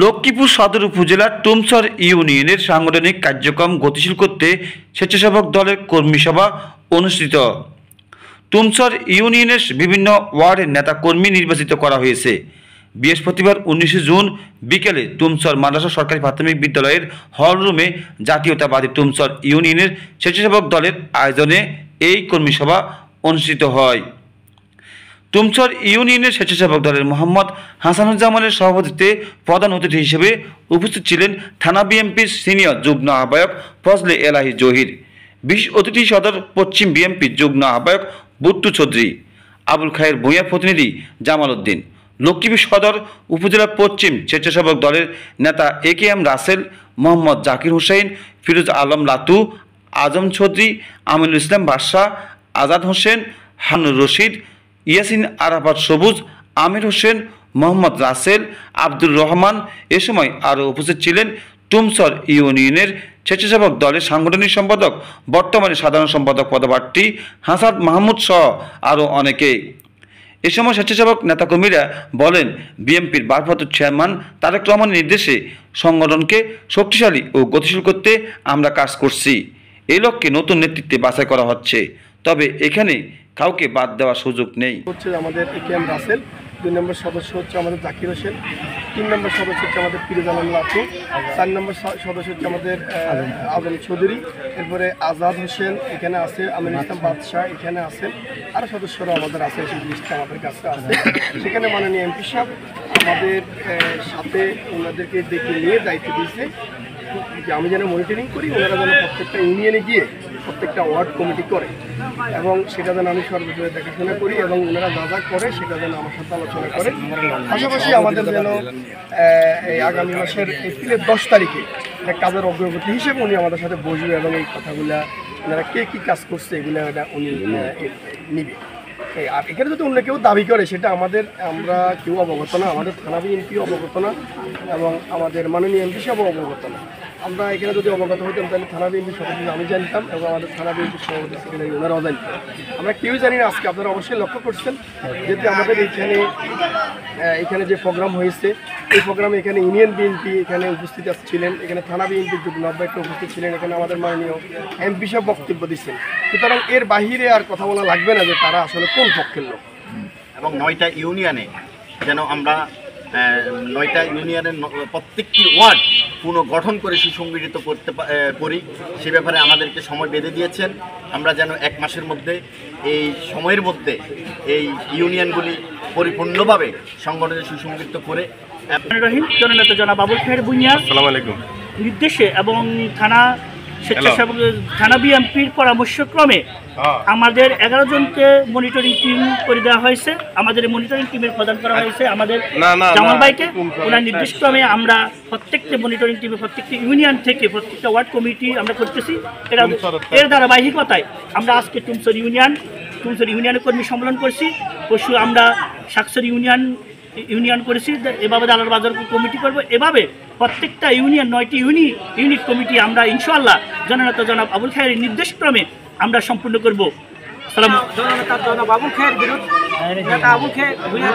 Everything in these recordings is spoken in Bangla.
লক্ষ্মীপুর সদর উপজেলার টুমছর ইউনিয়নের সাংগঠনিক কার্যক্রম গতিশীল করতে স্বেচ্ছাসেবক দলের কর্মী সভা অনুষ্ঠিত। টুমছর ইউনিয়নের বিভিন্ন ওয়ার্ডের নেতা কর্মী নির্বাচিত করা হয়েছে। বৃহস্পতিবার 19 জুন বিকেলে টুমছর মাদ্রাসা সরকারি প্রাথমিক বিদ্যালয়ের হলরুমে জাতীয়তাবাদী টুমছর ইউনিয়নের স্বেচ্ছাসেবক দলের আয়োজনে এই কর্মী সভা অনুষ্ঠিত হয়। টুমছর ইউনিয়নের স্বেচ্ছাসেবক দলের মোহাম্মদ হাসানুজ্জামানের সভাপতিত্বে প্রধান অতিথি হিসেবে উপস্থিত ছিলেন থানা বিএনপির সিনিয়র যুগ্ম আহ্বায়ক ফজলে এলাহি জহির, বিশেষ অতিথি সদর পশ্চিম বিএনপির যুগ্ম আহ্বায়ক বুট্টু চৌধুরী, আবুল খায়ের ভূঁইয়া প্রতিনিধি জামাল উদ্দিন, লক্ষ্মীপুর সদর উপজেলা পশ্চিম স্বেচ্ছাসেবক দলের নেতা AKM রাসেল, মোহাম্মদ জাকির হোসেন, ফিরোজ আলম লাতু, আজম চৌধুরী, আমিনুল ইসলাম বাদশাহ, আজাদ হোসেন, হানুর রশিদ, ইয়াসিন আরাফাত সবুজ, আমির হোসেন, মোহাম্মদ রাসেল, আব্দুর রহমান। এ সময় আরও উপস্থিত ছিলেন টুমছর ইউনিয়নের স্বেচ্ছাসেবক দলের সাংগঠনিক সম্পাদক, বর্তমানে সাধারণ সম্পাদক পদপ্রার্থী হাসান মাহমুদ সহ আরও অনেকে। এ সময় স্বেচ্ছাসেবক নেতাকর্মীরা বলেন, বিএনপির ভারপ্রাপ্ত চেয়ারম্যান তারেক রহমানের নির্দেশে সংগঠনকে শক্তিশালী ও গতিশীল করতে আমরা কাজ করছি। এই লক্ষ্যে নতুন নেতৃত্বে বাছাই করা হচ্ছে, তবে এখানে কাউকে বাদ দেওয়ার সুযোগ নেই। হচ্ছে আমাদের AKM রাসেল, 2 নম্বর সদস্য হচ্ছে আমাদের জাকির হোসেন, 3 নম্বর সদস্য হচ্ছে আমাদের ফিরোজ আলম লাতু, 4 নম্বর সদস্য হচ্ছে আমাদের আজম চৌধুরী, এরপরে আজাদ হোসেন এখানে আছে, আমিনুল ইসলাম বাদশাহ এখানে আছেন, আরও সদস্যরা আমাদের আছে, সেই লিস্টটা আমাদের কাছে আছে। সেখানে মাননীয় এমপি সাহেব আমাদের সাথে ওনাদেরকে ডেকে নিয়ে দায়িত্ব দিয়েছে যে আমি যেন মনিটরিং করি, ওনারা যেন প্রত্যেকটা ইউনিয়নে গিয়ে প্রত্যেকটা ওয়ার্ড কমিটি করে এবং সেটা যেন আমি সর্বদা দেখাশোনা করি এবং ওনারা যা যা করে সেটা যেন আমার সাথে আলোচনা করে। পাশাপাশি আমাদের যেন এই আগামী মাসের এপ্রিলের 10 তারিখে একটা কাজের অগ্রগতি হিসেবে উনি আমাদের সাথে বসবে এবং এই কথাগুলা ওনারা কে কী কাজ করছে এগুলো উনি নিবে। আর এখানে যদি অন্য কেউ দাবি করে সেটা আমরা কেউ অবগত না, আমাদের থানা বিএনপি অবগত না এবং আমাদের মাননীয় এমপি সাহেব অবগত না। আমরা এখানে যদি অবগত হইতাম তাহলে থানা বিএনপির সভাপতি আমি জানতাম এবং আমাদের থানা বিএনপির সভাপতি সেখানে ওনারাও জানতাম। আমরা কেউই জানি না। আজকে আপনারা অবশ্যই লক্ষ্য করছেন যেহেতু আমাদের এখানে যে প্রোগ্রাম হয়েছে এই প্রোগ্রামে এখানে ইউনিয়ন বিএনপি এখানে উপস্থিত ছিলেন, এখানে থানা বিএনপির যুগ্ম আহ্বায়ক উপস্থিত ছিলেন, এখানে আমাদের মাননীয় এমপি সাহেব বক্তব্য দিচ্ছেন। সুতরাং এর বাহিরে আর কথা বলা লাগবে না যে তারা আসলে কোন পক্ষের লোক। এবং 9টা ইউনিয়নে যেন আমরা 9টা ইউনিয়নের প্রত্যেকটি ওয়ার্ড পুনর্গঠন করে সুসংগঠিত করতে করি, সে ব্যাপারে আমাদেরকে সময় বেঁধে দিয়েছেন। আমরা যেন 1 মাসের মধ্যে এই সময়ের মধ্যে এই ইউনিয়নগুলি পরিপূর্ণভাবে সংগঠনে সুসংগঠিত করে জননেতা জনাব আবুল খায়ের ভূঁইয়া আসসালামু আলাইকুম নির্দেশে এবং থানা বিএনপির পরামর্শক্রমে আমাদের 11 জনকে মনিটরিং টিম করে দেওয়া হয়েছে। আমাদের মনিটরিং টিমের প্রদান করা হয়েছে আমাদের জামাল ভাইকে। ওনার নির্দেশক্রমে আমরা প্রত্যেকটা মনিটরিং টিমে প্রত্যেকটি ইউনিয়ন থেকে প্রত্যেকটা ওয়ার্ড কমিটি আমরা করতেছি। এর ধারাবাহিকতায় আমরা আজকে টুমছর ইউনিয়নের কর্মী সম্মেলন করছি। পরশু আমরা শাকসর ইউনিয়ন করেছি, এভাবে দালাল বাজার কমিটি করব। এভাবে প্রত্যেকটা ইউনিয়ন 9টি ইউনিট কমিটি আমরা ইনশাআল্লাহ জননেতা জনাব আবুল খায়ের নির্দেশক্রমে আমরা সম্পূর্ণ করব। জননেতা জনাব আবুল খায়ের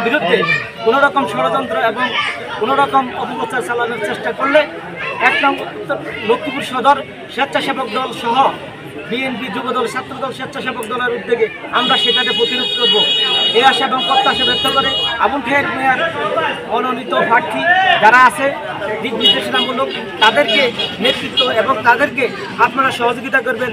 বিরুদ্ধে কোনোরকম ষড়যন্ত্র এবং কোনোরকম অপপ্রচার চালানোর চেষ্টা করলে একদম লক্ষ্মীপুর সদর স্বেচ্ছাসেবক দল সহ বিএনপি যুবদল ছাত্রদল স্বেচ্ছাসেবক দলের উদ্যোগে আমরা সেটাকে প্রতিরোধ করব। এই আশা এবং প্রত্যাশা ব্যক্ত করে আবুল খায়ের ভূঁইয়ার মনোনীত প্রার্থী যারা আছে দিক নির্দেশনামূলক তাদেরকে নেতৃত্ব এবং তাদেরকে আপনারা সহযোগিতা করবেন।